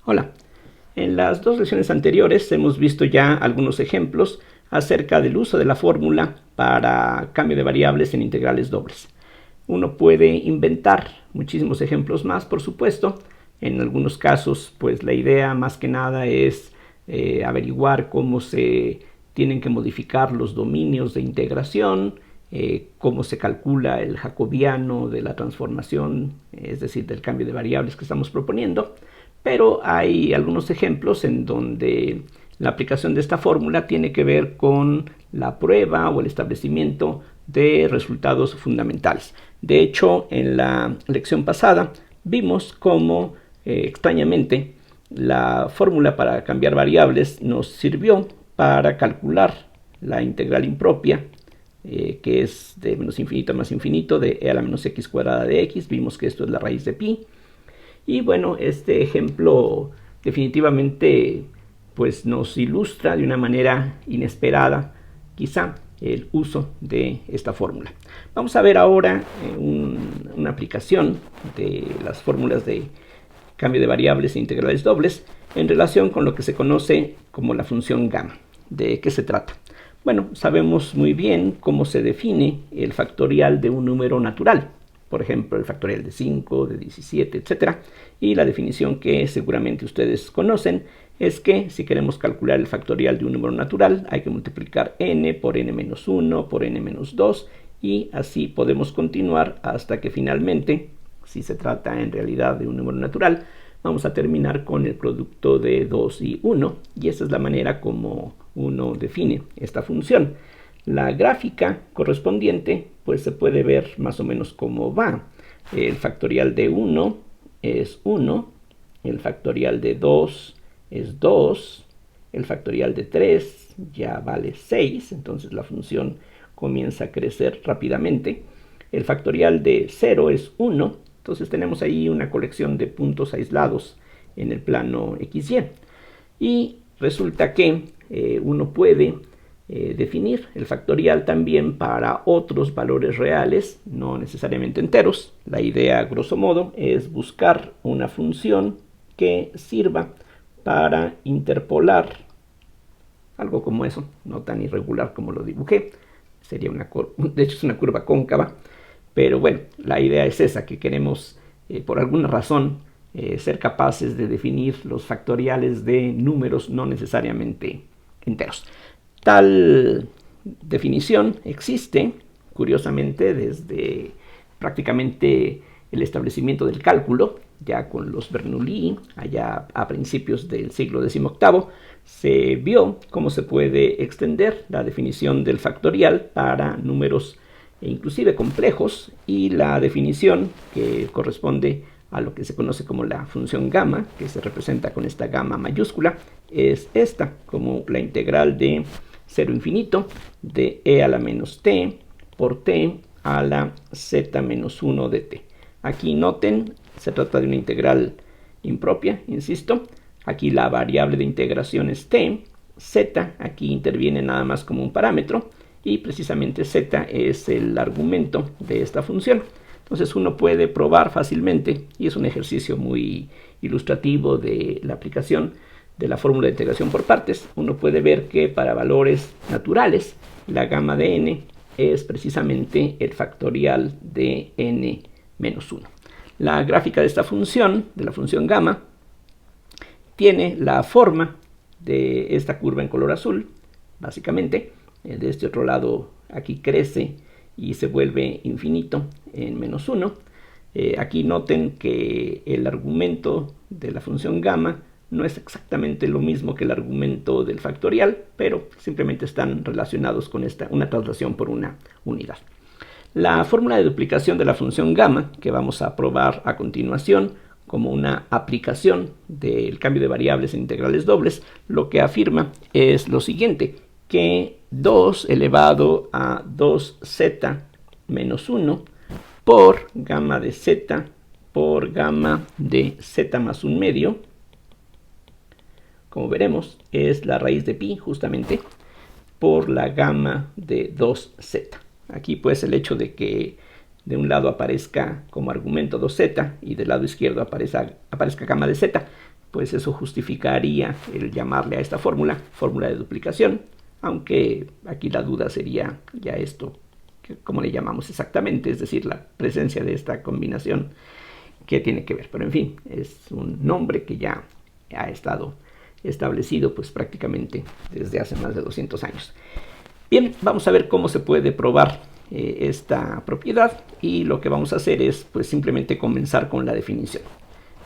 Hola, en las dos lecciones anteriores hemos visto ya algunos ejemplos acerca del uso de la fórmula para cambio de variables en integrales dobles. Uno puede inventar muchísimos ejemplos más, por supuesto. En algunos casos, pues la idea más que nada es averiguar cómo se tienen que modificar los dominios de integración, cómo se calcula el jacobiano de la transformación, es decir, del cambio de variables que estamos proponiendo. Pero hay algunos ejemplos en donde la aplicación de esta fórmula tiene que ver con la prueba o el establecimiento de resultados fundamentales. De hecho, en la lección pasada vimos cómo extrañamente la fórmula para cambiar variables nos sirvió para calcular la integral impropia, que es de menos infinito a más infinito de e a la menos x cuadrada de x. Vimos que esto es la raíz de pi. Y bueno, este ejemplo definitivamente pues nos ilustra de una manera inesperada quizá el uso de esta fórmula. Vamos a ver ahora una aplicación de las fórmulas de cambio de variables e integrales dobles en relación con lo que se conoce como la función gamma. ¿De qué se trata? Bueno, sabemos muy bien cómo se define el factorial de un número natural. Por ejemplo, el factorial de 5, de 17, etc. Y la definición que seguramente ustedes conocen es que si queremos calcular el factorial de un número natural, hay que multiplicar n por n-1 por n-2 y así podemos continuar hasta que finalmente, si se trata en realidad de un número natural, vamos a terminar con el producto de 2 y 1, y esa es la manera como uno define esta función. La gráfica correspondiente pues se puede ver más o menos cómo va. El factorial de 1 es 1, el factorial de 2 es 2, el factorial de 3 ya vale 6, entonces la función comienza a crecer rápidamente. El factorial de 0 es 1, entonces tenemos ahí una colección de puntos aislados en el plano XY. Y resulta que uno puede definir el factorial también para otros valores reales, no necesariamente enteros. La idea, grosso modo, es buscar una función que sirva para interpolar algo como eso, no tan irregular como lo dibujé. Sería de hecho es una curva cóncava, pero bueno, la idea es esa, que queremos por alguna razón ser capaces de definir los factoriales de números no necesariamente enteros. Tal definición existe, curiosamente, desde prácticamente el establecimiento del cálculo, ya con los Bernoulli, allá a principios del siglo XVIII, se vio cómo se puede extender la definición del factorial para números inclusive complejos, y la definición que corresponde a lo que se conoce como la función gamma, que se representa con esta gamma mayúscula, es esta, como la integral de 0 infinito de e a la menos t por t a la z menos 1 de t. Aquí noten, se trata de una integral impropia, insisto. Aquí la variable de integración es t, z aquí interviene nada más como un parámetro, y precisamente z es el argumento de esta función. Entonces uno puede probar fácilmente, y es un ejercicio muy ilustrativo de la aplicación de la fórmula de integración por partes. Uno puede ver que para valores naturales la gamma de n es precisamente el factorial de n menos 1. La gráfica de esta función, de la función gamma, tiene la forma de esta curva en color azul, básicamente. De este otro lado aquí crece y se vuelve infinito en menos 1. Aquí noten que el argumento de la función gamma no es exactamente lo mismo que el argumento del factorial, pero simplemente están relacionados con una traslación por una unidad. La fórmula de duplicación de la función gamma, que vamos a probar a continuación como una aplicación del cambio de variables en integrales dobles, lo que afirma es lo siguiente, que 2 elevado a 2z menos 1 por gamma de z por gamma de z más un medio, como veremos, es la raíz de pi justamente por la gamma de 2z. Aquí pues el hecho de que de un lado aparezca como argumento 2z y del lado izquierdo aparezca gamma de z, pues eso justificaría el llamarle a esta fórmula fórmula de duplicación, aunque aquí la duda sería ya esto, ¿cómo le llamamos exactamente? Es decir, la presencia de esta combinación, ¿qué tiene que ver? Pero en fin, es un nombre que ya ha estado establecido pues prácticamente desde hace más de 200 años. Bien, vamos a ver cómo se puede probar esta propiedad, y lo que vamos a hacer es pues simplemente comenzar con la definición.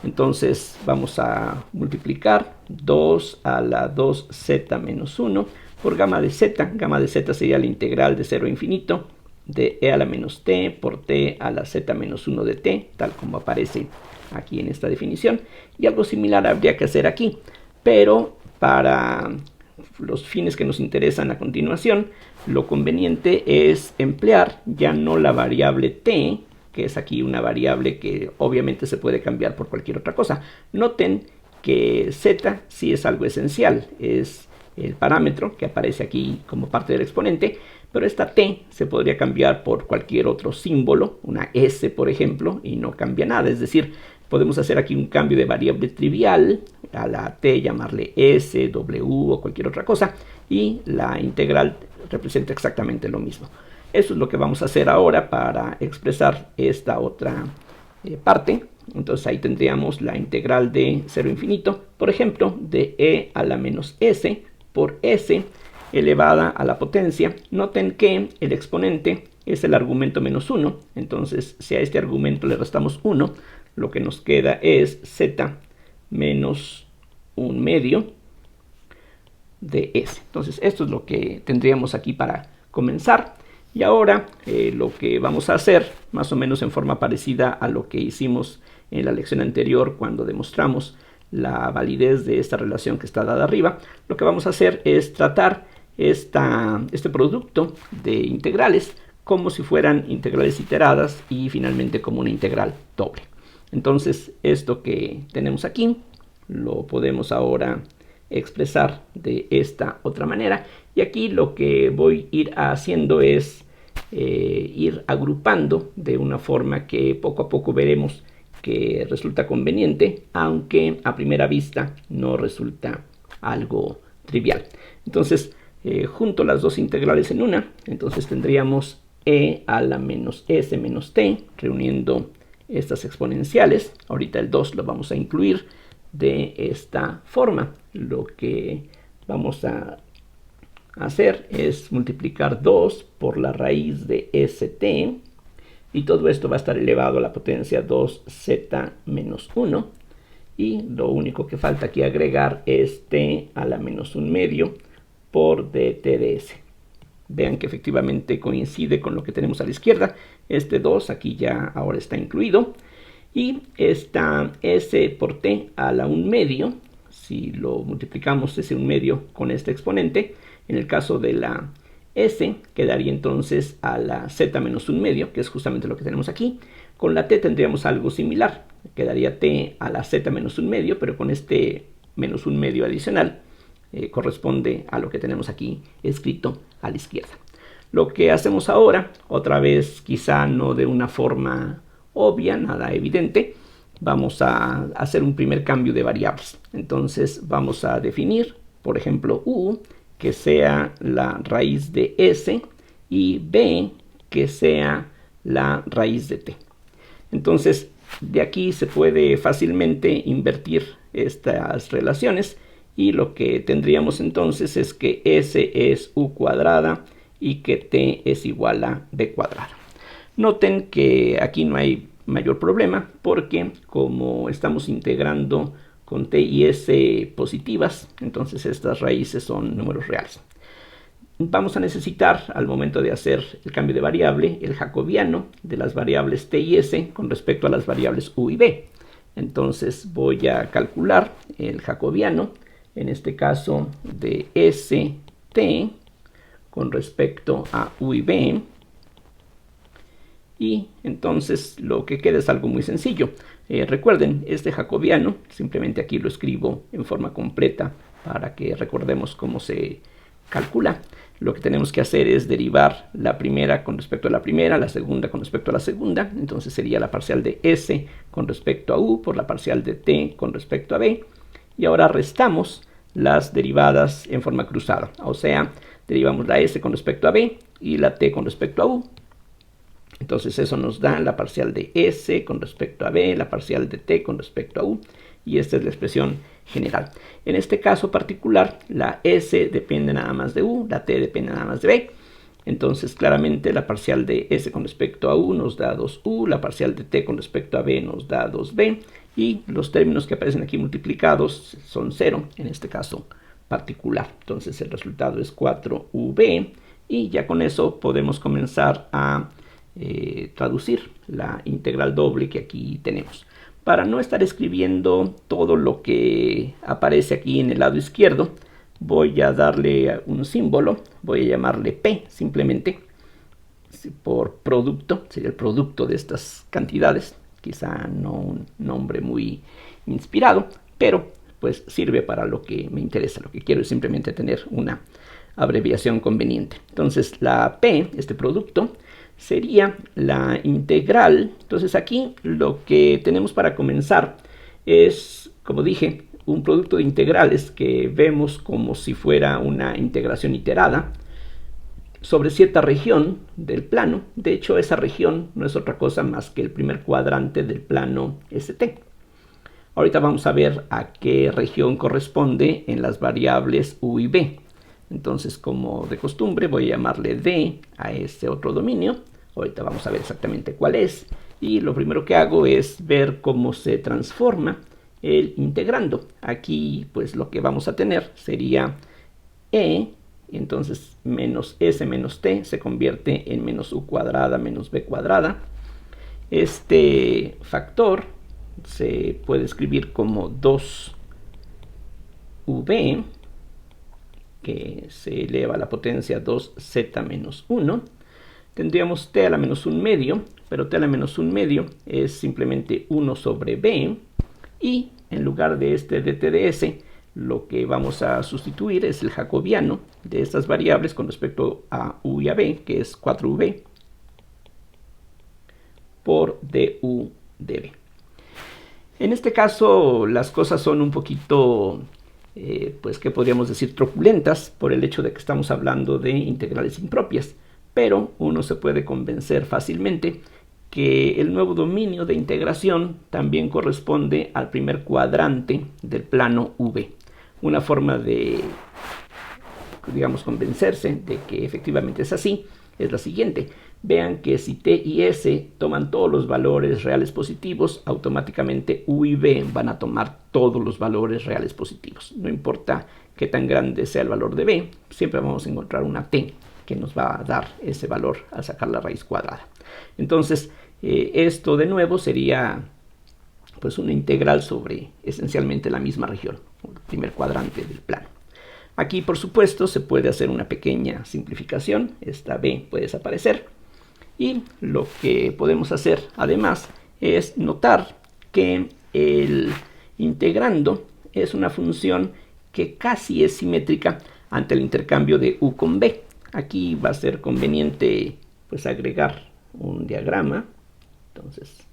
Entonces vamos a multiplicar 2 a la 2z menos 1 por gamma de z. Gamma de z sería la integral de 0 a infinito de e a la menos t por t a la z menos 1 de t, tal como aparece aquí en esta definición. Y algo similar habría que hacer aquí, pero para los fines que nos interesan a continuación, lo conveniente es emplear ya no la variable t, que es aquí una variable que obviamente se puede cambiar por cualquier otra cosa. Noten que z sí es algo esencial, es el parámetro que aparece aquí como parte del exponente, pero esta t se podría cambiar por cualquier otro símbolo, una s por ejemplo, y no cambia nada. Es decir, podemos hacer aquí un cambio de variable trivial, a la t llamarle s, w o cualquier otra cosa, y la integral representa exactamente lo mismo. Eso es lo que vamos a hacer ahora para expresar esta otra parte. Entonces ahí tendríamos la integral de 0 a infinito, por ejemplo, de e a la menos s por s elevada a la potencia. Noten que el exponente es el argumento menos 1, entonces si a este argumento le restamos 1, lo que nos queda es z menos 1/2 de s. Entonces esto es lo que tendríamos aquí para comenzar. Y ahora lo que vamos a hacer, más o menos en forma parecida a lo que hicimos en la lección anterior cuando demostramos la validez de esta relación que está dada arriba, lo que vamos a hacer es tratar este producto de integrales como si fueran integrales iteradas y finalmente como una integral doble. Entonces esto que tenemos aquí lo podemos ahora expresar de esta otra manera, y aquí lo que voy a ir haciendo es ir agrupando de una forma que poco a poco veremos que resulta conveniente, aunque a primera vista no resulta algo trivial. Entonces junto las dos integrales en una, entonces tendríamos e a la menos s menos t, reuniendo estas exponenciales. Ahorita el 2 lo vamos a incluir de esta forma. Lo que vamos a hacer es multiplicar 2 por la raíz de st, y todo esto va a estar elevado a la potencia 2z menos 1, y lo único que falta aquí agregar es t a la menos 1/2 por dt de s. Vean que efectivamente coincide con lo que tenemos a la izquierda. Este 2 aquí ya ahora está incluido, y esta s por t a la 1/2, si lo multiplicamos ese 1/2 con este exponente, en el caso de la s quedaría entonces a la z menos 1/2, que es justamente lo que tenemos aquí. Con la t tendríamos algo similar, quedaría t a la z menos 1/2, pero con este menos 1/2 adicional corresponde a lo que tenemos aquí escrito a la izquierda. Lo que hacemos ahora, otra vez quizá no de una forma obvia, nada evidente, vamos a hacer un primer cambio de variables. Entonces vamos a definir, por ejemplo, u, que sea la raíz de s, y b, que sea la raíz de t. Entonces de aquí se puede fácilmente invertir estas relaciones, y lo que tendríamos entonces es que s es u cuadrada y que t es igual a b cuadrada. Noten que aquí no hay mayor problema, porque como estamos integrando con t y s positivas, entonces estas raíces son números reales. Vamos a necesitar, al momento de hacer el cambio de variable, el jacobiano de las variables t y s con respecto a las variables u y b. Entonces voy a calcular el jacobiano, en este caso de st con respecto a u y b, y entonces lo que queda es algo muy sencillo. Recuerden, este jacobiano, simplemente aquí lo escribo en forma completa para que recordemos cómo se calcula. Lo que tenemos que hacer es derivar la primera con respecto a la primera, la segunda con respecto a la segunda. Entonces sería la parcial de s con respecto a u por la parcial de t con respecto a b. y ahora restamos las derivadas en forma cruzada, o sea, derivamos la s con respecto a b y la t con respecto a u. Entonces eso nos da la parcial de s con respecto a b, la parcial de t con respecto a u, y esta es la expresión general. En este caso particular, la s depende nada más de u, la t depende nada más de b. Entonces claramente la parcial de s con respecto a u nos da 2u, la parcial de t con respecto a b nos da 2b, y los términos que aparecen aquí multiplicados son 0 en este caso particular. Entonces el resultado es 4ub, y ya con eso podemos comenzar a traducir la integral doble que aquí tenemos. Para no estar escribiendo todo lo que aparece aquí en el lado izquierdo, voy a darle un símbolo, voy a llamarle P simplemente, por producto, sería el producto de estas cantidades, quizá no un nombre muy inspirado, pero pues sirve para lo que me interesa, lo que quiero es simplemente tener una abreviación conveniente. Entonces la P, este producto, sería la integral. Entonces aquí lo que tenemos para comenzar es, como dije, un producto de integrales que vemos como si fuera una integración iterada sobre cierta región del plano. De hecho, esa región no es otra cosa más que el primer cuadrante del plano ST. Ahorita vamos a ver a qué región corresponde en las variables u y b. Entonces, como de costumbre, voy a llamarle D a este otro dominio. Ahorita vamos a ver exactamente cuál es. Y lo primero que hago es ver cómo se transforma el integrando. Aquí, pues lo que vamos a tener sería E, y entonces menos S menos T se convierte en menos U cuadrada menos B cuadrada. Este factor se puede escribir como 2V, que se eleva a la potencia 2z menos 1. Tendríamos t a la menos 1 medio, pero t a la menos 1 medio es simplemente 1 sobre b, y en lugar de este dt de s, lo que vamos a sustituir es el jacobiano de estas variables con respecto a u y a b, que es 4v, por du de b. En este caso las cosas son un poquito, pues que podríamos decir truculentas, por el hecho de que estamos hablando de integrales impropias, pero uno se puede convencer fácilmente que el nuevo dominio de integración también corresponde al primer cuadrante del plano V. Una forma de, digamos, convencerse de que efectivamente es así es la siguiente. Vean que si t y s toman todos los valores reales positivos, automáticamente u y b van a tomar todos los valores reales positivos. No importa qué tan grande sea el valor de b, siempre vamos a encontrar una t que nos va a dar ese valor al sacar la raíz cuadrada. Entonces, esto de nuevo sería pues una integral sobre esencialmente la misma región, el primer cuadrante del plano. Aquí, por supuesto, se puede hacer una pequeña simplificación. Esta b puede desaparecer. Y lo que podemos hacer, además, es notar que el integrando es una función que casi es simétrica ante el intercambio de u con b. Aquí va a ser conveniente pues agregar un diagrama. Entonces,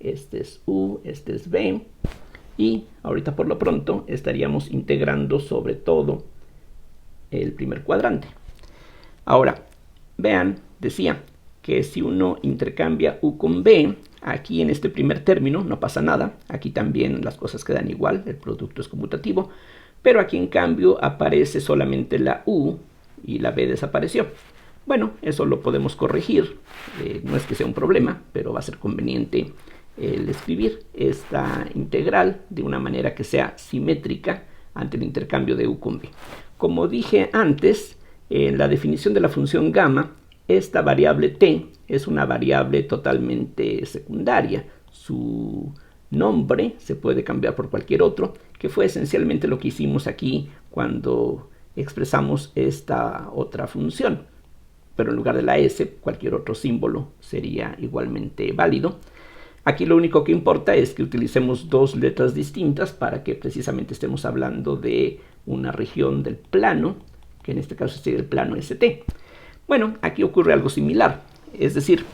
este es u, este es b. Y ahorita por lo pronto estaríamos integrando sobre todo el primer cuadrante. Ahora, vean, decía que si uno intercambia u con b, aquí en este primer término no pasa nada. Aquí también las cosas quedan igual, el producto es conmutativo. Pero aquí en cambio aparece solamente la u y la b desapareció. Bueno, eso lo podemos corregir. No es que sea un problema, pero va a ser conveniente el escribir esta integral de una manera que sea simétrica ante el intercambio de u con b. Como dije antes, en la definición de la función gamma, esta variable t es una variable totalmente secundaria. Su nombre se puede cambiar por cualquier otro, que fue esencialmente lo que hicimos aquí cuando expresamos esta otra función. Pero en lugar de la s, cualquier otro símbolo sería igualmente válido. Aquí lo único que importa es que utilicemos dos letras distintas para que precisamente estemos hablando de una región del plano, que en este caso sería el plano ST. Bueno, aquí ocurre algo similar, es decir,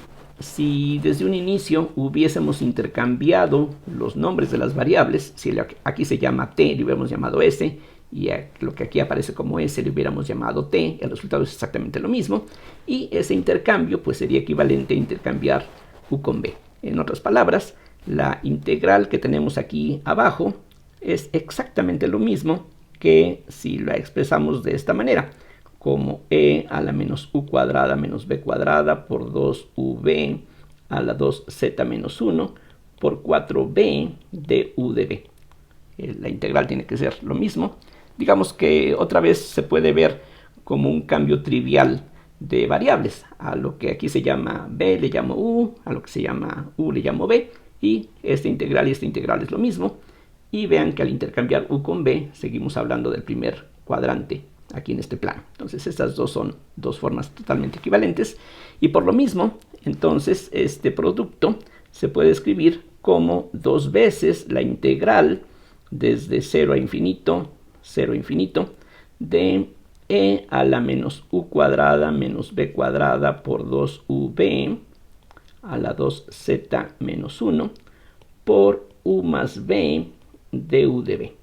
si desde un inicio hubiésemos intercambiado los nombres de las variables, si aquí se llama t, le hubiéramos llamado s, y a lo que aquí aparece como s le hubiéramos llamado t, el resultado es exactamente lo mismo, y ese intercambio pues sería equivalente a intercambiar u con b. En otras palabras, la integral que tenemos aquí abajo es exactamente lo mismo que si la expresamos de esta manera, como e a la menos u cuadrada menos b cuadrada por 2v a la 2z menos 1 por 4b de u de b. La integral tiene que ser lo mismo. Digamos que otra vez se puede ver como un cambio trivial de variables. A lo que aquí se llama b le llamo u, a lo que se llama u le llamo b, y esta integral es lo mismo. Y vean que al intercambiar u con b seguimos hablando del primer cuadrante aquí en este plano. Entonces estas dos son dos formas totalmente equivalentes, y por lo mismo entonces este producto se puede escribir como dos veces la integral desde 0 a infinito de e a la menos u cuadrada menos b cuadrada por 2v a la 2z menos 1 por u más b de u de b.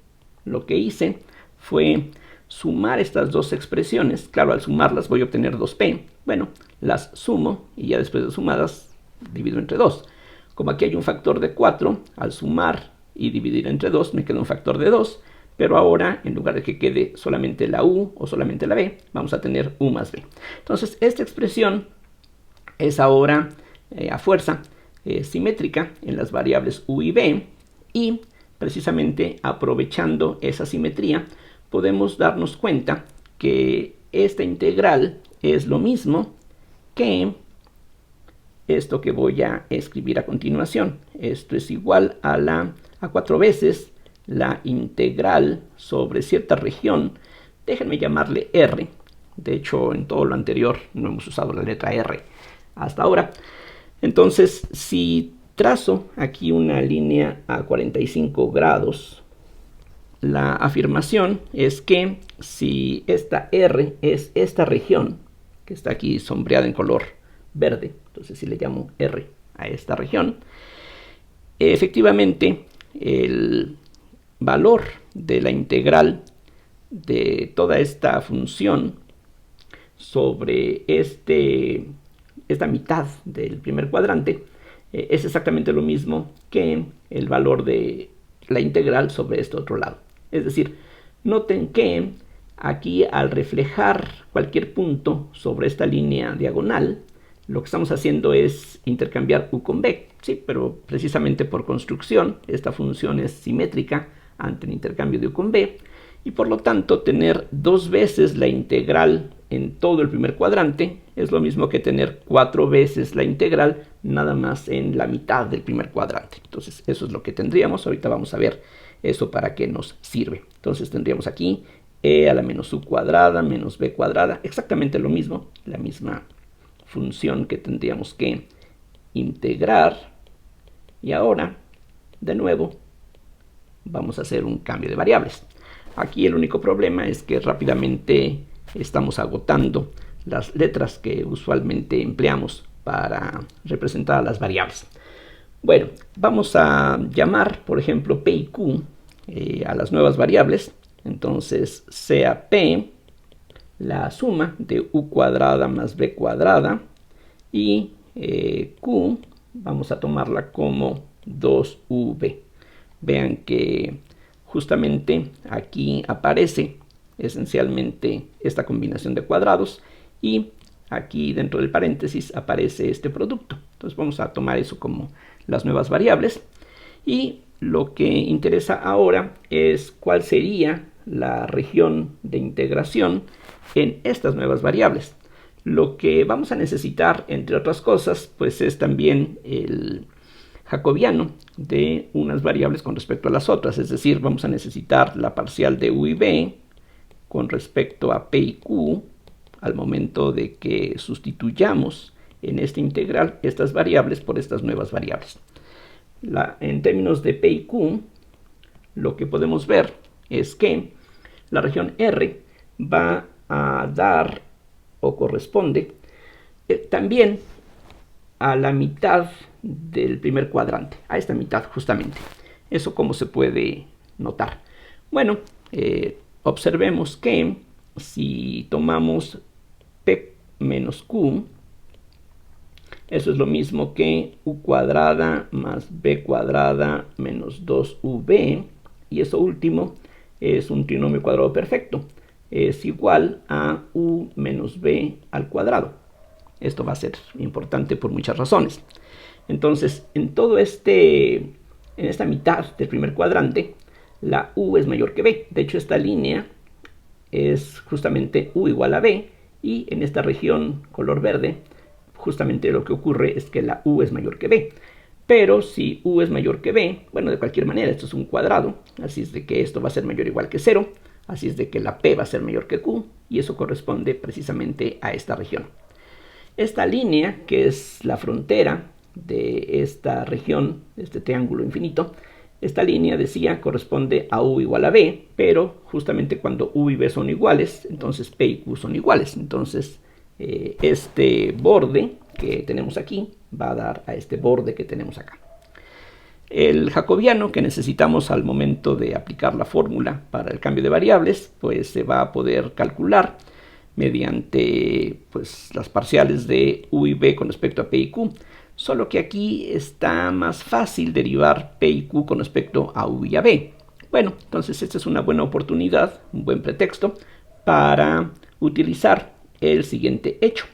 Lo que hice fue sumar estas dos expresiones. Claro, al sumarlas voy a obtener 2p. Bueno, las sumo y ya después de sumadas divido entre 2. Como aquí hay un factor de 4, al sumar y dividir entre 2 me queda un factor de 2, pero ahora en lugar de que quede solamente la u o solamente la b, vamos a tener u más b. Entonces esta expresión es ahora a fuerza simétrica en las variables u y b, y precisamente aprovechando esa simetría podemos darnos cuenta que esta integral es lo mismo que esto que voy a escribir a continuación. Esto es igual a 4 veces la integral sobre cierta región, déjenme llamarle R. De hecho, en todo lo anterior no hemos usado la letra R hasta ahora. Entonces, si trazo aquí una línea a 45 grados, la afirmación es que si esta R es esta región, que está aquí sombreada en color verde, entonces si le llamo R a esta región, efectivamente el valor de la integral de toda esta función sobre esta mitad del primer cuadrante es exactamente lo mismo que el valor de la integral sobre este otro lado. Es decir, noten que aquí al reflejar cualquier punto sobre esta línea diagonal, lo que estamos haciendo es intercambiar u con b. Sí, pero precisamente por construcción esta función es simétrica ante el intercambio de u con b, y por lo tanto tener dos veces la integral en todo el primer cuadrante es lo mismo que tener 4 veces la integral nada más en la mitad del primer cuadrante. Entonces eso es lo que tendríamos. Ahorita vamos a ver eso para qué nos sirve. Entonces tendríamos aquí e a la menos u cuadrada menos b cuadrada, exactamente lo mismo, la misma función que tendríamos que integrar. Y ahora, de nuevo, vamos a hacer un cambio de variables. Aquí el único problema es que rápidamente estamos agotando las letras que usualmente empleamos para representar a las variables. Bueno, vamos a llamar, por ejemplo, p y q a las nuevas variables. Entonces, sea p la suma de u cuadrada más b cuadrada, y q vamos a tomarla como 2v. Vean que justamente aquí aparece esencialmente esta combinación de cuadrados, y aquí dentro del paréntesis aparece este producto. Entonces vamos a tomar eso como las nuevas variables, y lo que interesa ahora es cuál sería la región de integración en estas nuevas variables. Lo que vamos a necesitar, entre otras cosas, pues es también el jacobiano de unas variables con respecto a las otras. Es decir, vamos a necesitar la parcial de u y b con respecto a p y q al momento de que sustituyamos en esta integral estas variables por estas nuevas variables. En términos de p y q, lo que podemos ver es que la región R va a dar o corresponde también a la mitad del primer cuadrante, a esta mitad justamente. ¿Eso cómo se puede notar? Bueno, observemos que si tomamos p menos q, eso es lo mismo que u cuadrada más b cuadrada menos 2v, y eso último es un trinomio cuadrado perfecto. Es igual a u menos b al cuadrado. Esto va a ser importante por muchas razones. Entonces, en esta mitad del primer cuadrante, la u es mayor que b. De hecho, esta línea es justamente u igual a b, y en esta región color verde, justamente lo que ocurre es que la u es mayor que b. Pero si u es mayor que b, bueno, de cualquier manera, esto es un cuadrado, así es de que esto va a ser mayor o igual que 0, así es de que la p va a ser mayor que q, y eso corresponde precisamente a esta región. Esta línea, que es la frontera de esta región, de este triángulo infinito, esta línea, decía, corresponde a u igual a b, pero justamente cuando u y b son iguales, entonces p y q son iguales. Entonces, este borde que tenemos aquí va a dar a este borde que tenemos acá. El jacobiano que necesitamos al momento de aplicar la fórmula para el cambio de variables, pues se va a poder calcular mediante las parciales de u y b con respecto a p y q. Solo que aquí está más fácil derivar p y q con respecto a u y a b. Bueno, entonces esta es una buena oportunidad, un buen pretexto para utilizar el siguiente hecho.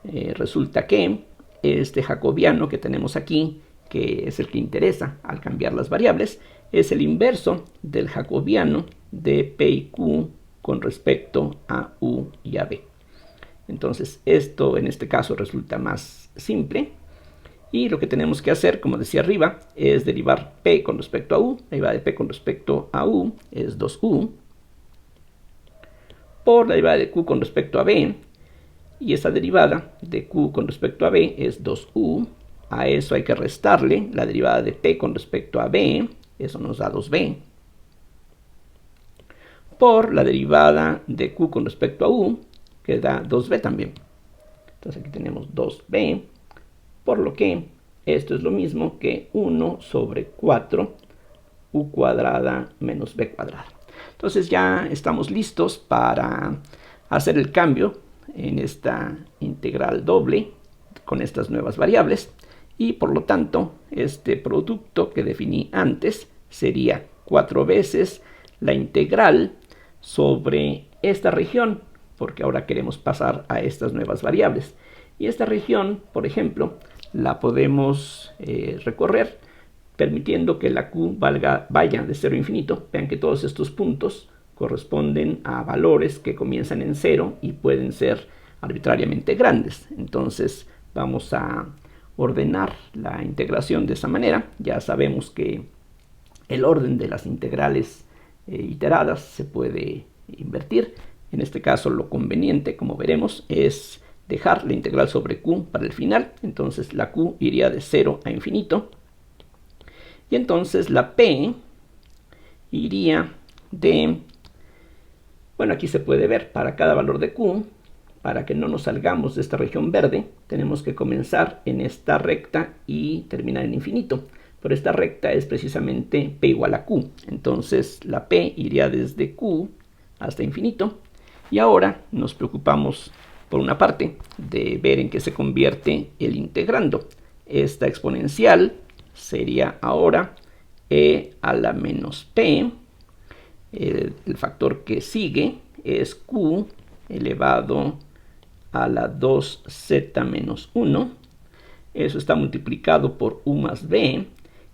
Resulta que este jacobiano que tenemos aquí, que es el que interesa al cambiar las variables, es el inverso del jacobiano de p y q con respecto a u y a b. Entonces esto en este caso resulta más simple, y lo que tenemos que hacer, como decía arriba, es derivar p con respecto a u. La derivada de p con respecto a u es 2u por la derivada de q con respecto a b, y esa derivada de q con respecto a b es 2u. A eso hay que restarle la derivada de p con respecto a b, eso nos da 2b, por la derivada de q con respecto a u, que da 2b también. Entonces aquí tenemos 2b, por lo que esto es lo mismo que 1 sobre 4 u cuadrada menos b cuadrada. Entonces ya estamos listos para hacer el cambio en esta integral doble con estas nuevas variables, y por lo tanto este producto que definí antes sería 4 veces la integral sobre esta región, porque ahora queremos pasar a estas nuevas variables. Y esta región, por ejemplo, la podemos recorrer permitiendo que la q vaya de 0 a infinito. Vean que todos estos puntos corresponden a valores que comienzan en 0 y pueden ser arbitrariamente grandes. Entonces vamos a ordenar la integración de esa manera. Ya sabemos que el orden de las integrales iteradas se puede invertir. En este caso lo conveniente, como veremos, es dejar la integral sobre q para el final. Entonces la q iría de 0 a infinito, y entonces la p iría de, bueno, aquí se puede ver, para cada valor de q, para que no nos salgamos de esta región verde, tenemos que comenzar en esta recta y terminar en infinito. Pero esta recta es precisamente p igual a q. Entonces la p iría desde q hasta infinito. Y ahora nos preocupamos, por una parte, de ver en qué se convierte el integrando. Esta exponencial sería ahora e a la menos p. El factor que sigue es q elevado a la 2z menos 1. Eso está multiplicado por u más b,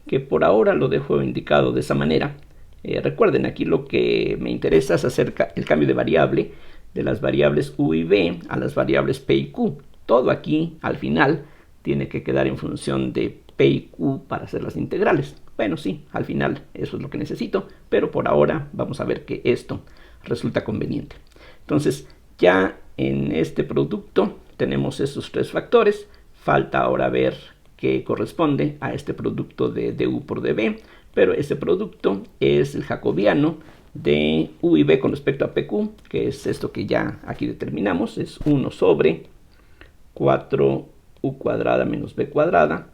que por ahora lo dejo indicado de esa manera. Recuerden, aquí lo que me interesa es hacer el cambio de variable de las variables u y b a las variables p y q. Todo aquí al final tiene que quedar en función de p y q para hacer las integrales. Bueno, sí, al final eso es lo que necesito, pero por ahora vamos a ver que esto resulta conveniente. Entonces ya en este producto tenemos esos tres factores. Falta ahora ver qué corresponde a este producto de du por db, pero ese producto es el jacobiano de u y b con respecto a pq, que es esto que ya aquí determinamos, es 1 sobre 4 u cuadrada menos b cuadrada.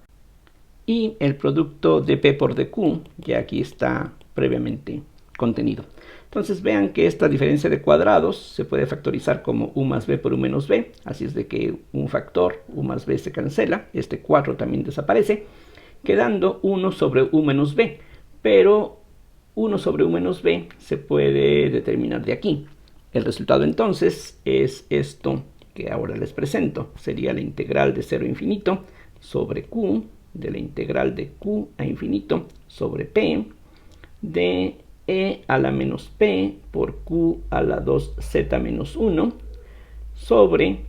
Y el producto de p por dq ya aquí está previamente contenido. Entonces vean que esta diferencia de cuadrados se puede factorizar como u más b por u menos b. Así es de que un factor, u más b, se cancela. Este 4 también desaparece, quedando 1 sobre u menos b. Pero 1 sobre u menos b se puede determinar de aquí. El resultado entonces es esto que ahora les presento. Sería la integral de 0 a infinito sobre q, de la integral de q a infinito sobre p, de e a la menos p por q a la 2z menos 1 sobre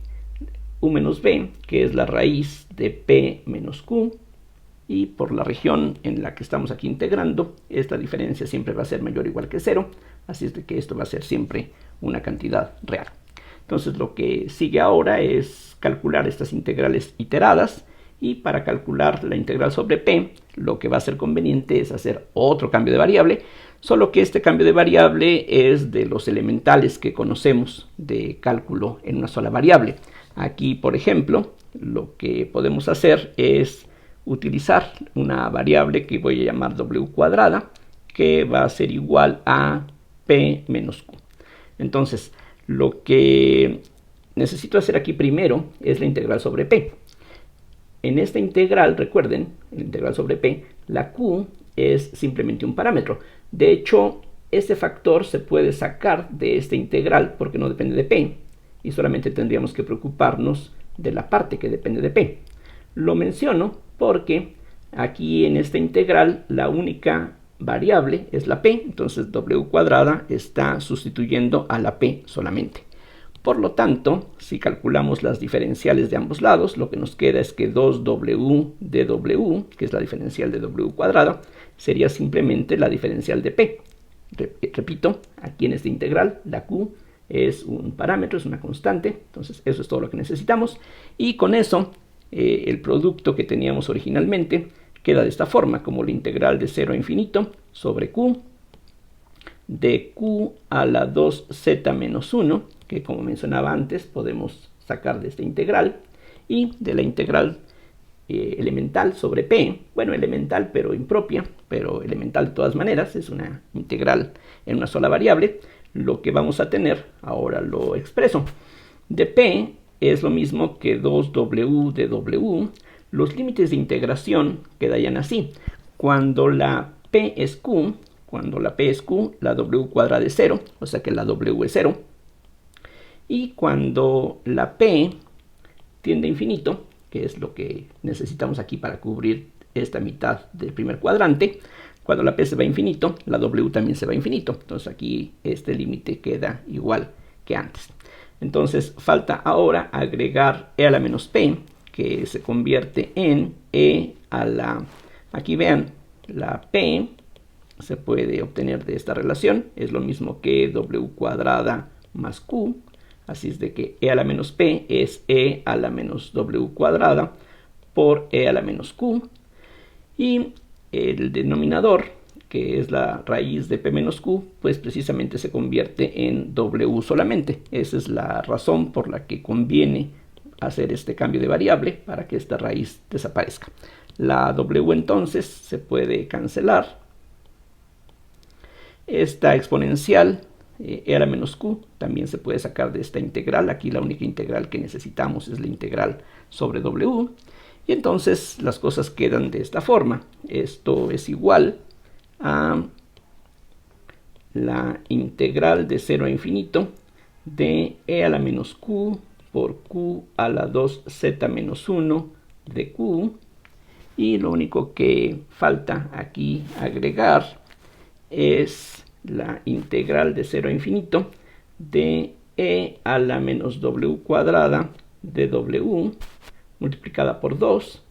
u menos b, que es la raíz de p menos q, y por la región en la que estamos aquí integrando, esta diferencia siempre va a ser mayor o igual que 0, así es de que esto va a ser siempre una cantidad real. Entonces lo que sigue ahora es calcular estas integrales iteradas, y para calcular la integral sobre p, lo que va a ser conveniente es hacer otro cambio de variable, solo que este cambio de variable es de los elementales que conocemos de cálculo en una sola variable. Aquí, por ejemplo, lo que podemos hacer es utilizar una variable que voy a llamar w cuadrada, que va a ser igual a p menos q. Entonces, lo que necesito hacer aquí primero es la integral sobre p. En esta integral, recuerden, la integral sobre p, la q es simplemente un parámetro. De hecho, este factor se puede sacar de esta integral porque no depende de p, y solamente tendríamos que preocuparnos de la parte que depende de p. Lo menciono porque aquí en esta integral la única variable es la p, entonces w cuadrada está sustituyendo a la p solamente. Por lo tanto, si calculamos las diferenciales de ambos lados, lo que nos queda es que 2w de w, que es la diferencial de w cuadrada, sería simplemente la diferencial de p. Repito, aquí en esta integral, la q es un parámetro, es una constante, entonces eso es todo lo que necesitamos. Y con eso, el producto que teníamos originalmente queda de esta forma, como la integral de 0 a infinito sobre q, de q a la 2z menos 1, que como mencionaba antes podemos sacar de esta integral, y de la integral elemental sobre p, bueno, elemental pero impropia, pero elemental de todas maneras, es una integral en una sola variable. Lo que vamos a tener, ahora lo expreso, de p es lo mismo que 2w de w. Los límites de integración quedarían así: cuando la p es q, la w cuadrada es 0, o sea que la w es 0. Y cuando la p tiende a infinito, que es lo que necesitamos aquí para cubrir esta mitad del primer cuadrante, cuando la p se va a infinito, la w también se va a infinito. Entonces aquí este límite queda igual que antes. Entonces falta ahora agregar e a la menos p, que se convierte en e a la... Aquí vean, la p se puede obtener de esta relación, es lo mismo que w cuadrada más q, así es de que e a la menos p es e a la menos w cuadrada por e a la menos q, y el denominador, que es la raíz de p menos q, pues precisamente se convierte en w solamente. Esa es la razón por la que conviene hacer este cambio de variable, para que esta raíz desaparezca. La w entonces se puede cancelar. Esta exponencial e a la menos q también se puede sacar de esta integral. Aquí la única integral que necesitamos es la integral sobre w. Y entonces las cosas quedan de esta forma. Esto es igual a la integral de 0 a infinito de e a la menos q por q a la 2z menos 1 de q. Y lo único que falta aquí agregar es la integral de 0 a infinito de e a la menos w cuadrada de w multiplicada por 2,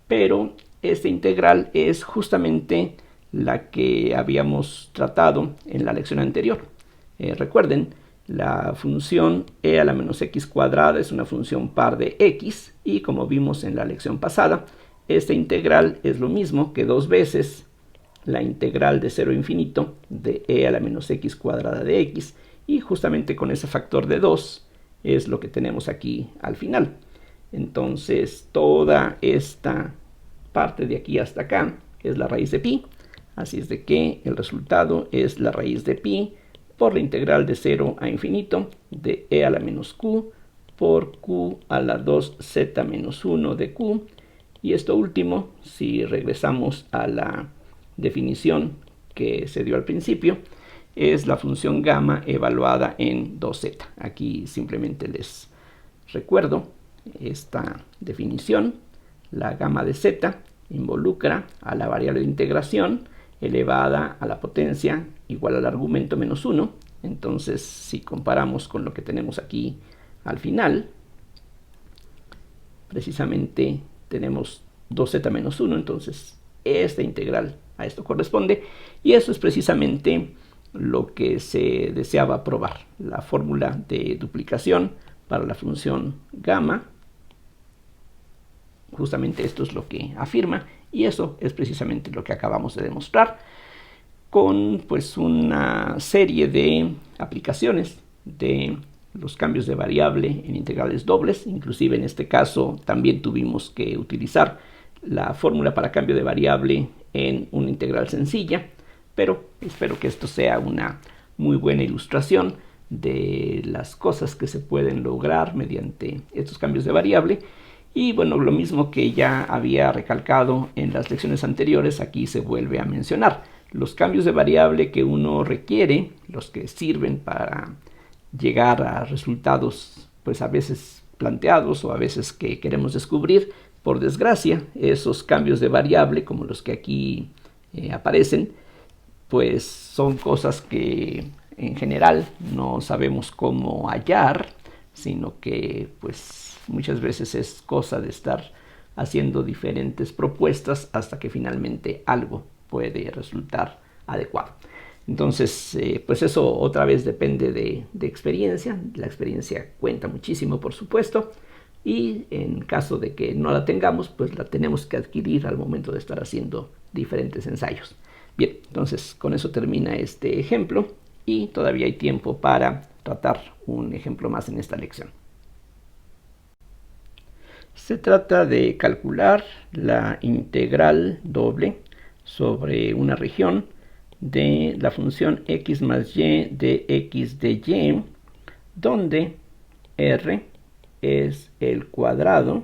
pero esta integral es justamente la que habíamos tratado en la lección anterior. Recuerden, la función e a la menos x cuadrada es una función par de x, y como vimos en la lección pasada, esta integral es lo mismo que 2 veces la integral de 0 a infinito de e a la menos x cuadrada de x, y justamente con ese factor de 2 es lo que tenemos aquí al final. Entonces toda esta parte de aquí hasta acá es la raíz de pi. Así es de que el resultado es la raíz de pi por la integral de 0 a infinito de e a la menos q por q a la 2z menos 1 de q. Y esto último, si regresamos a la definición que se dio al principio, es la función gamma evaluada en 2z. Aquí simplemente les recuerdo esta definición. La gamma de z involucra a la variable de integración elevada a la potencia igual al argumento menos 1. Entonces, si comparamos con lo que tenemos aquí al final, precisamente tenemos 2z menos 1, entonces esta integral a esto corresponde, y eso es precisamente lo que se deseaba probar, la fórmula de duplicación para la función gamma. Justamente esto es lo que afirma, y eso es precisamente lo que acabamos de demostrar con pues una serie de aplicaciones de los cambios de variable en integrales dobles. Inclusive en este caso también tuvimos que utilizar la fórmula para cambio de variable en una integral sencilla, pero espero que esto sea una muy buena ilustración de las cosas que se pueden lograr mediante estos cambios de variable. Y bueno, lo mismo que ya había recalcado en las lecciones anteriores, aquí se vuelve a mencionar. Los cambios de variable que uno requiere, los que sirven para llegar a resultados pues a veces planteados o a veces que queremos descubrir, por desgracia, esos cambios de variable como los que aquí aparecen, pues son cosas que en general no sabemos cómo hallar, sino que pues muchas veces es cosa de estar haciendo diferentes propuestas hasta que finalmente algo puede resultar adecuado. Entonces, pues eso otra vez depende de experiencia. La experiencia cuenta muchísimo, por supuesto, y en caso de que no la tengamos, pues la tenemos que adquirir al momento de estar haciendo diferentes ensayos. Bien, entonces con eso termina este ejemplo y todavía hay tiempo para tratar un ejemplo más en esta lección. Se trata de calcular la integral doble sobre una región de la función x más y de x de y, donde r es el cuadrado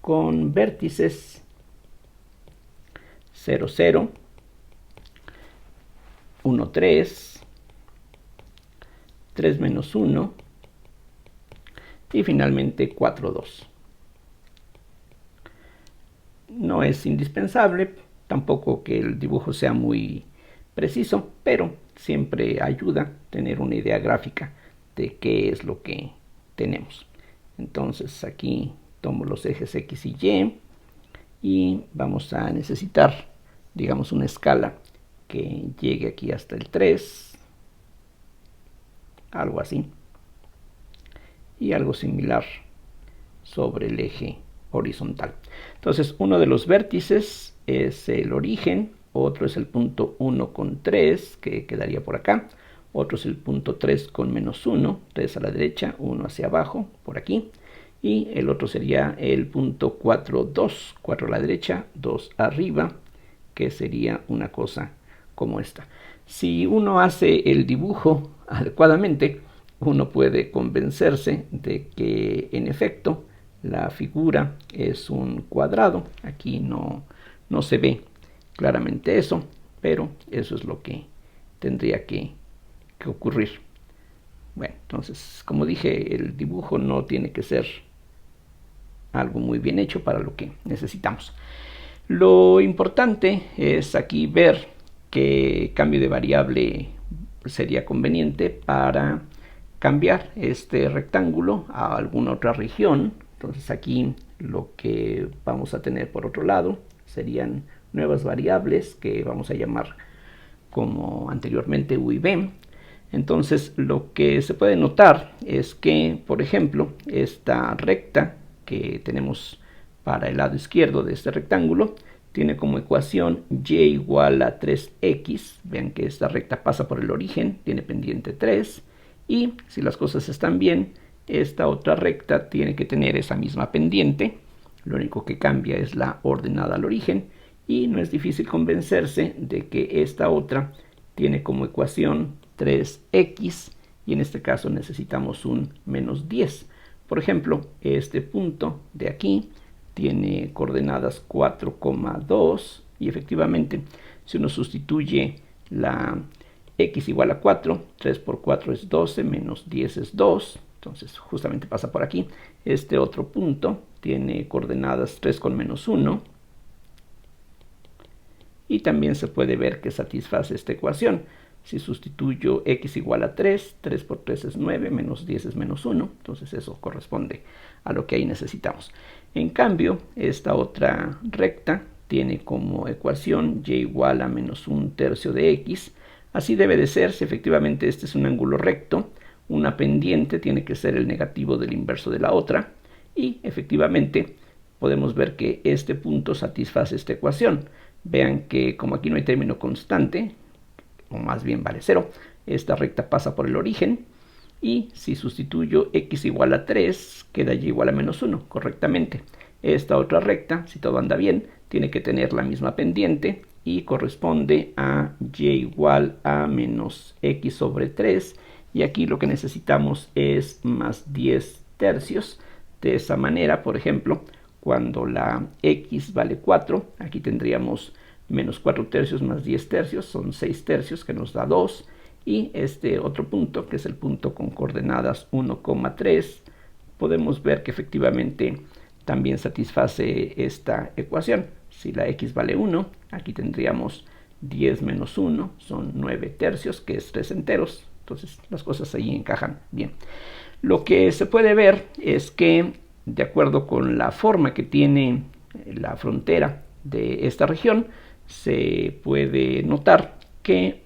con vértices 0, 0, 1, 3, 3 menos 1 y finalmente 4, 2. No es indispensable tampoco que el dibujo sea muy preciso, pero siempre ayuda tener una idea gráfica de qué es lo que tenemos. Entonces aquí tomo los ejes x y y vamos a necesitar, digamos, una escala que llegue aquí hasta el 3, algo así, y algo similar sobre el eje horizontal. Entonces uno de los vértices es el origen, otro es el punto 1 con 3, que quedaría por acá, otro es el punto 3 con menos 1, 3 a la derecha, 1 hacia abajo, por aquí, y el otro sería el punto 4, 2, 4 a la derecha, 2 arriba, que sería una cosa como esta. Si uno hace el dibujo adecuadamente, uno puede convencerse de que en efecto la figura es un cuadrado. Aquí no se ve claramente eso, pero eso es lo que tendría que ocurrir. Bueno, entonces, como dije, el dibujo no tiene que ser algo muy bien hecho para lo que necesitamos. Lo importante es aquí ver qué cambio de variable sería conveniente para cambiar este rectángulo a alguna otra región. Entonces aquí lo que vamos a tener por otro lado serían nuevas variables que vamos a llamar como anteriormente u y b. Entonces lo que se puede notar es que, por ejemplo, esta recta que tenemos para el lado izquierdo de este rectángulo tiene como ecuación y igual a 3x. Vean que esta recta pasa por el origen, tiene pendiente 3, y si las cosas están bien, esta otra recta tiene que tener esa misma pendiente. Lo único que cambia es la ordenada al origen, y no es difícil convencerse de que esta otra tiene como ecuación 3x, y en este caso necesitamos un menos 10. Por ejemplo, este punto de aquí tiene coordenadas 4,2, y efectivamente, si uno sustituye la x igual a 4, 3 por 4 es 12, menos 10 es 2, entonces justamente pasa por aquí. Este otro punto tiene coordenadas 3 con menos 1, y también se puede ver que satisface esta ecuación. Si sustituyo x igual a 3, 3 por 3 es 9, menos 10 es menos 1, entonces eso corresponde a lo que ahí necesitamos. En cambio, esta otra recta tiene como ecuación y igual a menos 1/3 de x. Así debe de ser si efectivamente este es un ángulo recto. Una pendiente tiene que ser el negativo del inverso de la otra, y efectivamente podemos ver que este punto satisface esta ecuación. Vean que como aquí no hay término constante, o más bien vale 0, esta recta pasa por el origen, y si sustituyo x igual a 3, queda y igual a menos 1 correctamente. Esta otra recta, si todo anda bien, tiene que tener la misma pendiente y corresponde a y igual a menos x sobre 3, y aquí lo que necesitamos es más 10 tercios. De esa manera, por ejemplo, cuando la x vale 4, aquí tendríamos menos 4 tercios más 10 tercios, son 6 tercios, que nos da 2, y este otro punto, que es el punto con coordenadas 1,3, podemos ver que efectivamente también satisface esta ecuación. Si la x vale 1, aquí tendríamos 10 menos 1, son 9 tercios, que es 3 enteros, entonces las cosas ahí encajan bien. Lo que se puede ver es que, de acuerdo con la forma que tiene la frontera de esta región, se puede notar que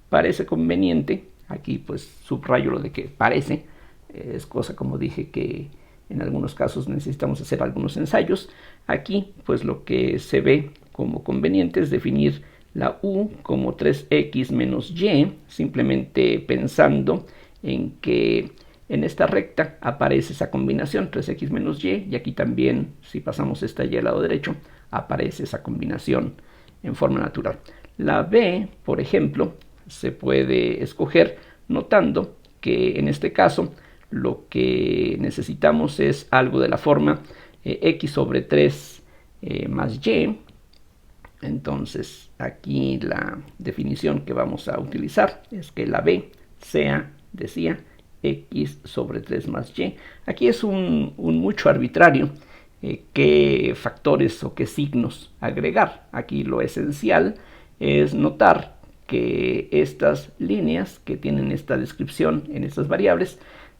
parece conveniente, aquí pues subrayo lo de que parece, es cosa como dije que en algunos casos necesitamos hacer algunos ensayos. Aquí pues lo que se ve como conveniente es definir la u como 3x menos y, simplemente pensando en que en esta recta aparece esa combinación 3x menos y, y aquí también, si pasamos esta y al lado derecho, aparece esa combinación en forma natural. La b, por ejemplo, se puede escoger notando que en este caso lo que necesitamos es algo de la forma x sobre 3 más y. Entonces aquí la definición que vamos a utilizar es que la b sea, decía, x sobre 3 más y. Aquí es un mucho arbitrario qué factores o qué signos agregar. Aquí lo esencial es notar que estas líneas que tienen esta descripción en estas variables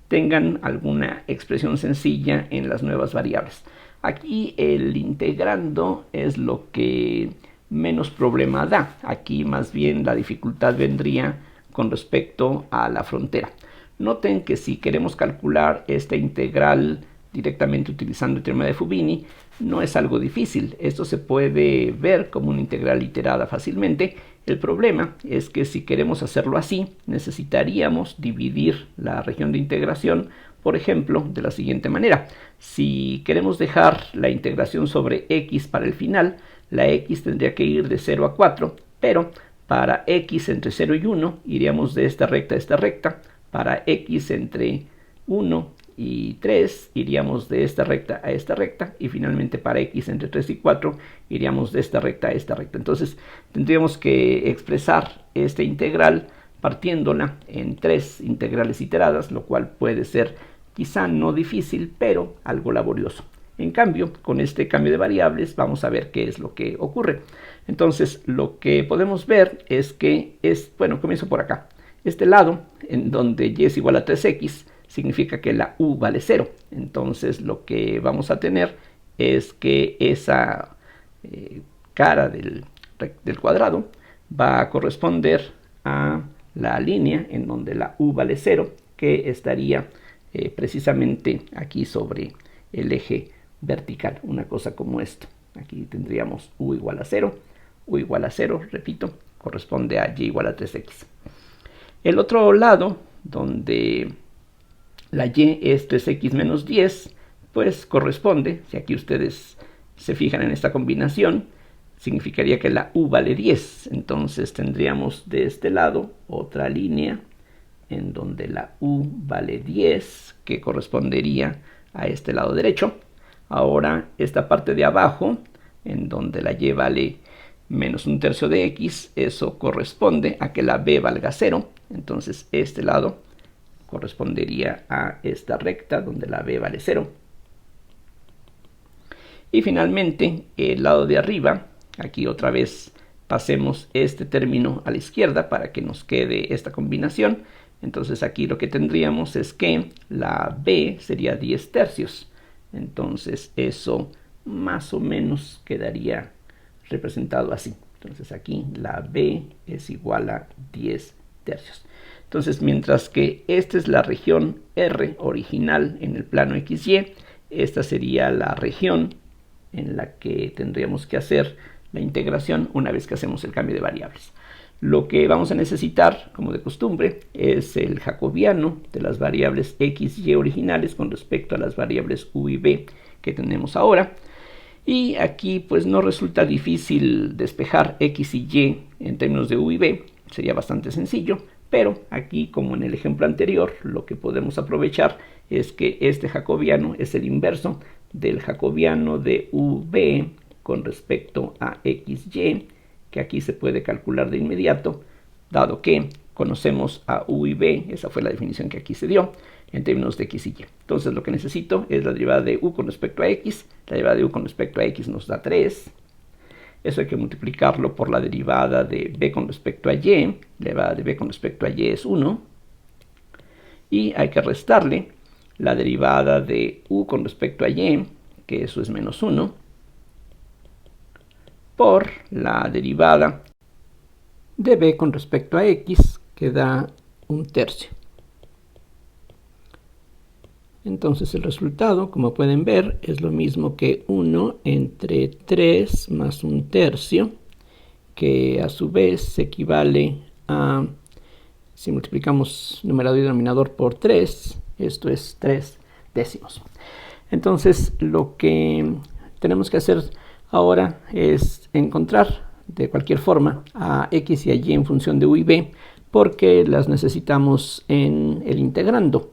tengan alguna expresión sencilla en las nuevas variables. Aquí el integrando es lo que menos problema da. Aquí más bien la dificultad vendría con respecto a la frontera. Noten que si queremos calcular esta integral directamente utilizando el teorema de Fubini, no es algo difícil. Esto se puede ver como una integral iterada fácilmente. El problema es que si queremos hacerlo así, necesitaríamos dividir la región de integración, por ejemplo, de la siguiente manera. Si queremos dejar la integración sobre x para el final, la x tendría que ir de 0 a 4, pero para x entre 0 y 1 iríamos de esta recta a esta recta. Para x entre 1 y 3 iríamos de esta recta a esta recta, y finalmente para x entre 3 y 4 iríamos de esta recta a esta recta. Entonces tendríamos que expresar esta integral partiéndola en 3 integrales iteradas, lo cual puede ser quizá no difícil, pero algo laborioso. En cambio, con este cambio de variables vamos a ver qué es lo que ocurre. Entonces lo que podemos ver es que comienzo por acá. Este lado, en donde y es igual a 3x, significa que la u vale 0. Entonces lo que vamos a tener es que esa cara del cuadrado va a corresponder a la línea en donde la u vale 0, que estaría precisamente aquí sobre el eje vertical, una cosa como esto. Aquí tendríamos u igual a 0, repito, corresponde a y igual a 3x. El otro lado, donde la y es 3x menos 10, pues corresponde, si aquí ustedes se fijan en esta combinación, significaría que la u vale 10. Entonces tendríamos de este lado otra línea en donde la u vale 10, que correspondería a este lado derecho. Ahora esta parte de abajo, en donde la y vale menos 1/3 de x, eso corresponde a que la b valga 0. Entonces este lado correspondería a esta recta donde la b vale 0. Y finalmente el lado de arriba, aquí otra vez pasemos este término a la izquierda para que nos quede esta combinación. Entonces aquí lo que tendríamos es que la b sería 10/3. Entonces eso más o menos quedaría representado así. Entonces aquí la b es igual a 10/3. Entonces mientras que esta es la región R original en el plano XY, esta sería la región en la que tendríamos que hacer la integración una vez que hacemos el cambio de variables. Lo que vamos a necesitar, como de costumbre, es el jacobiano de las variables x y originales con respecto a las variables u y b que tenemos ahora. Y aquí pues no resulta difícil despejar x y y en términos de u y b, sería bastante sencillo, pero aquí, como en el ejemplo anterior, lo que podemos aprovechar es que este jacobiano es el inverso del jacobiano de UB con respecto a XY, que aquí se puede calcular de inmediato, dado que conocemos a U y B, esa fue la definición que aquí se dio, en términos de X y Y. Entonces lo que necesito es la derivada de U con respecto a X, la derivada de U con respecto a X nos da 3, eso hay que multiplicarlo por la derivada de B con respecto a Y, la derivada de B con respecto a Y es 1, y hay que restarle la derivada de u con respecto a y, que eso es menos 1, por la derivada de b con respecto a x, que da 1/3. Entonces el resultado, como pueden ver, es lo mismo que 1 entre 3 más 1/3, que a su vez equivale a, si multiplicamos numerador y denominador por 3, esto es 3/10. Entonces lo que tenemos que hacer ahora es encontrar de cualquier forma a x y a y en función de u y b, porque las necesitamos en el integrando.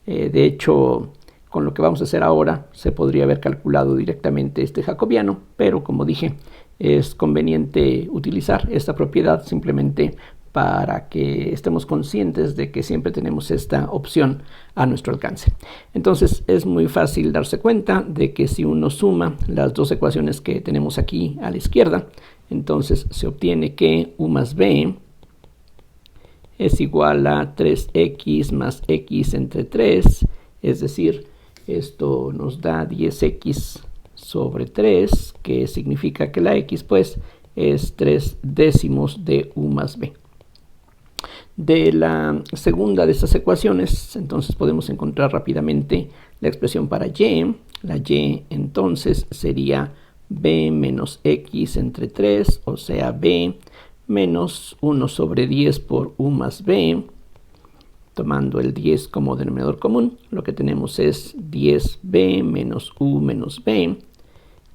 De hecho, con lo que vamos a hacer ahora se podría haber calculado directamente este jacobiano, pero como dije, es conveniente utilizar esta propiedad simplemente para que estemos conscientes de que siempre tenemos esta opción a nuestro alcance. Entonces es muy fácil darse cuenta de que si uno suma las dos ecuaciones que tenemos aquí a la izquierda, entonces se obtiene que u más b es igual a 3x más x entre 3, es decir, esto nos da 10x sobre 3, que significa que la x pues es 3/10 de u más b. De la segunda de estas ecuaciones, entonces podemos encontrar rápidamente la expresión para y. La y entonces sería b menos x entre 3, o sea b menos 1 sobre 10 por u más b. Tomando el 10 como denominador común, lo que tenemos es 10b menos u menos b,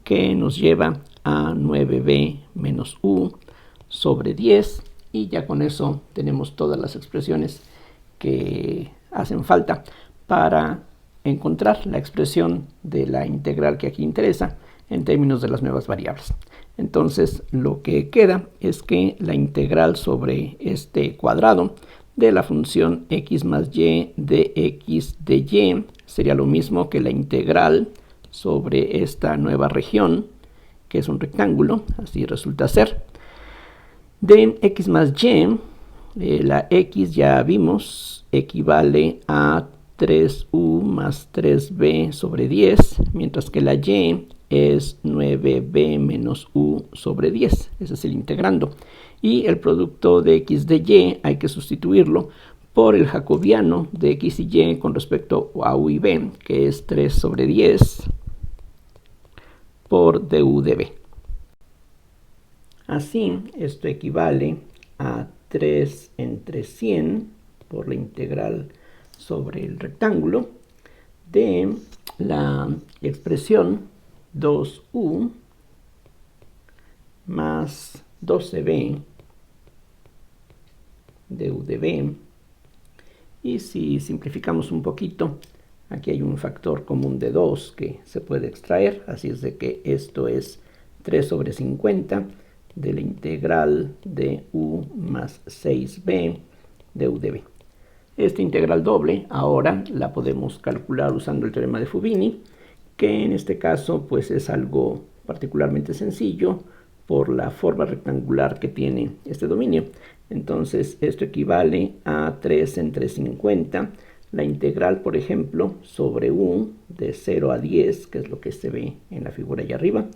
que nos lleva a 9b menos u sobre 10. Y ya con eso tenemos todas las expresiones que hacen falta para encontrar la expresión de la integral que aquí interesa en términos de las nuevas variables. Entonces lo que queda es que la integral sobre este cuadrado de la función x más y de x de y sería lo mismo que la integral sobre esta nueva región, que es un rectángulo, así resulta ser, de x más y. La x ya vimos equivale a 3u más 3b sobre 10, mientras que la y es 9b menos u sobre 10. Ese es el integrando. Y el producto de x de y hay que sustituirlo por el jacobiano de x y y con respecto a u y b, que es 3 sobre 10 por du de b. Así, esto equivale a 3 entre 100 por la integral sobre el rectángulo de la expresión 2u más 12b de u de b. Y si simplificamos un poquito, aquí hay un factor común de 2 que se puede extraer, así es de que esto es 3 sobre 50 de la integral de u más 6b de u de b. Esta integral doble ahora la podemos calcular usando el teorema de Fubini, que en este caso pues es algo particularmente sencillo por la forma rectangular que tiene este dominio. Entonces esto equivale a 3 entre 50, la integral, por ejemplo, sobre u de 0 a 10, que es lo que se ve en la figura allá arriba,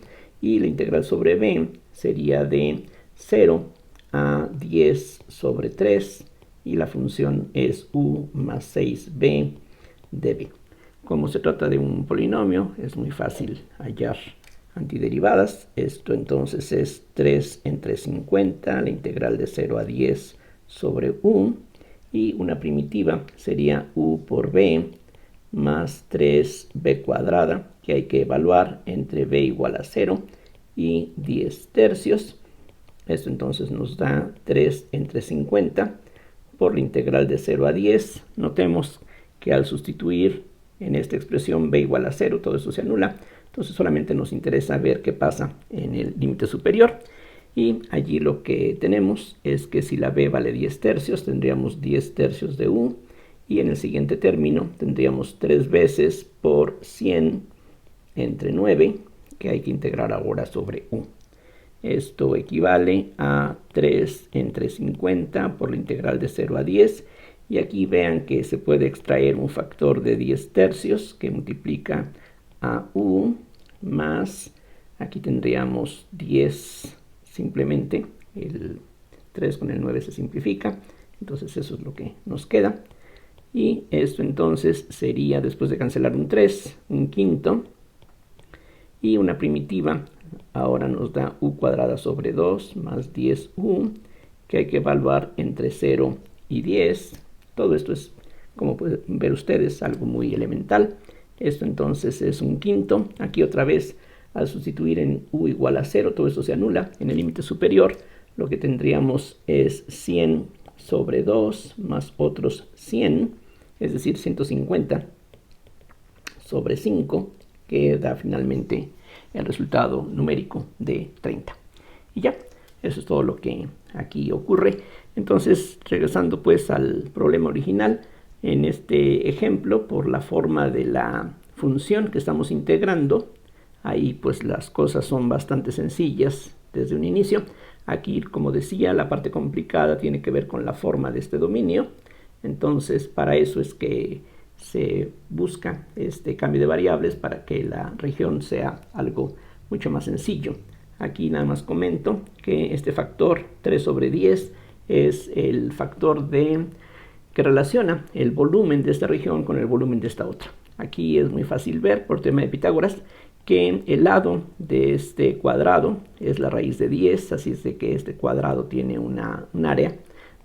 y la integral sobre b sería de 0 a 10 sobre 3, y la función es u más 6b de b. Como se trata de un polinomio, es muy fácil hallar antiderivadas. Esto entonces es 3 entre 50, la integral de 0 a 10 sobre u, y una primitiva sería u por b más 3b cuadrada, que hay que evaluar entre b igual a 0 y 10 tercios. Esto entonces nos da 3 entre 50 por la integral de 0 a 10. Notemos que al sustituir en esta expresión b igual a 0, todo eso se anula. Entonces solamente nos interesa ver qué pasa en el límite superior. Y allí lo que tenemos es que si la b vale 10 tercios, tendríamos 10 tercios de u. Y en el siguiente término tendríamos 3 veces por 100 entre 9, que hay que integrar ahora sobre u. Esto equivale a 3 entre 50 por la integral de 0 a 10. Y aquí vean que se puede extraer un factor de 10 tercios que multiplica a u más, aquí tendríamos 10 simplemente, el 3 con el 9 se simplifica, entonces eso es lo que nos queda. Y esto entonces sería, después de cancelar un 3, un quinto, y una primitiva ahora nos da u cuadrada sobre 2 más 10u, que hay que evaluar entre 0 y 10. Todo esto es, como pueden ver ustedes, algo muy elemental. Esto entonces es un quinto. Aquí otra vez, al sustituir en u igual a 0, todo esto se anula. En el límite superior lo que tendríamos es 100 sobre 2 más otros 100, es decir, 150 sobre 5, que da finalmente el resultado numérico de 30. Y ya, eso es todo lo que aquí ocurre. Entonces, regresando pues al problema original, en este ejemplo, por la forma de la función que estamos integrando, ahí pues las cosas son bastante sencillas desde un inicio. Aquí, como decía, la parte complicada tiene que ver con la forma de este dominio. Entonces, para eso es que se busca este cambio de variables para que la región sea algo mucho más sencillo. Aquí nada más comento que este factor 3 sobre 10 es el factor que relaciona el volumen de esta región con el volumen de esta otra. Aquí es muy fácil ver por teorema de Pitágoras que el lado de este cuadrado es la raíz de 10, así es de que este cuadrado tiene un área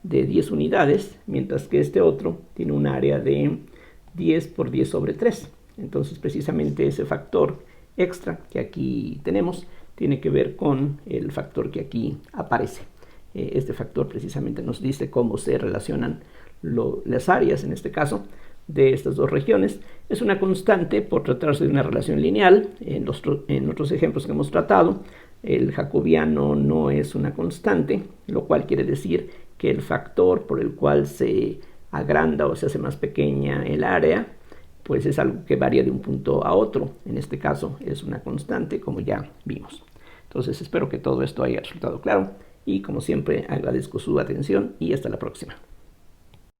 de 10 unidades, mientras que este otro tiene un área de 10 por 10 sobre 3. Entonces precisamente ese factor extra que aquí tenemos tiene que ver con el factor que aquí aparece. Este factor precisamente nos dice cómo se relacionan las áreas, en este caso, de estas dos regiones. Es una constante por tratarse de una relación lineal. En otros ejemplos que hemos tratado, el jacobiano no es una constante, lo cual quiere decir que el factor por el cual se agranda o se hace más pequeña el área, pues es algo que varía de un punto a otro. En este caso es una constante, como ya vimos. Entonces espero que todo esto haya resultado claro y como siempre agradezco su atención y hasta la próxima.